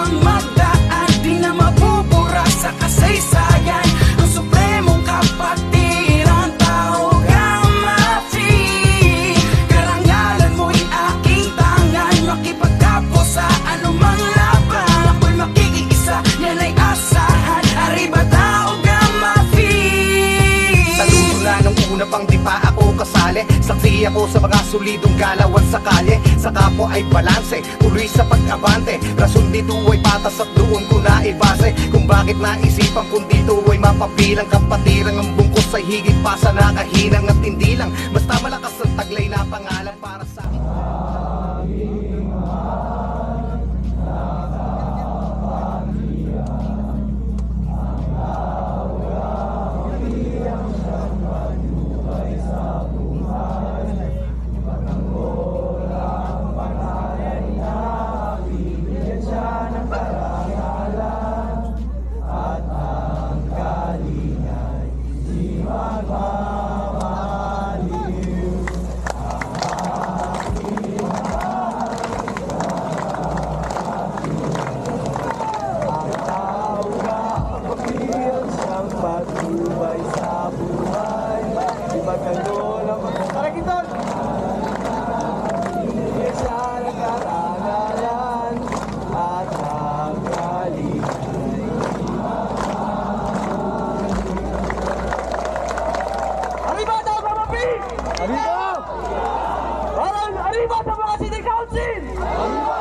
mang magdaan, di na mabubura sa kasaysayan. Ang supremong kapatiran, tao Gamafi. Karangalan mo'y aking tangan, makipagkapwa sa anumang laban. Ako'y makikiisa, yan ay asahan. Arriba tao Gamafi. Saludo na nung una pang di pa ako kasali. Saksi ako sa mga solidong galawan sa kalye. Sa kapwa ay balanse, tuloy sa pag-abante. Rason dito ay patas at doon ko na ibase kung bakit naisipan kung dito ay mapabilang. Kapatirang ang bungkos ay higit pa sa nakahinang at hindi lang basta malakas ang taglay na pangalan para sa akin. Patnubay sa buhay, di magkano lang Tarakiton! Hindi siya nagkarangalan at nagkaligay. Arriba daw Gamafi! Arriba! Parang arriba sa mga city council! Arriba!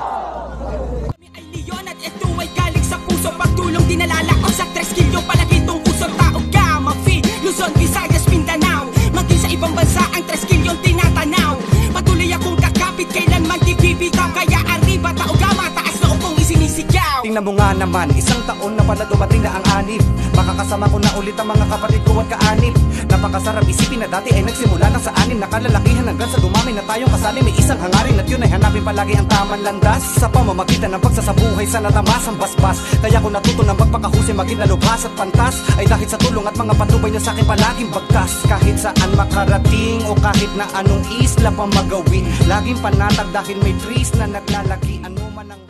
Kami ay leon at ito ay galing sa puso. Pagtulong dinalala ko sa 3 kilyo palagi itong puso. Tao Gamafi, Luzon, Visayas, Mindanao. Maging sa ibang bansa ang 3 kilyong tinatanaw. Patuloy akong kakapit, kailanman di bibitaw. Kaya arriba tao Gama, taas na upong isinisigaw. Tingnan mo nga naman, isang taon na pala dumating na ang anib. Makakasama ko na ulit ang mga kapatid ko at kaanib. Napakasarap isipin na dati ay nagsimula lang sa anim. Nakalalakihan hanggang sa dumami na tayong kasali. May isang hangarin at yun ay hanapin palagi ang tamang landas. Sa pamamagitan ng pagsasabuhay sa natamas ang basbas. Kaya ko natuto na magpakahusay, maging nalubhas at pantas. Ay dahil sa tulong at mga patnubay niya sa akin palaging bagtas. Kahit saan makarating o kahit na anong isla pa magawin, laging panatag dahil may trees na naglalaki. Ano man ang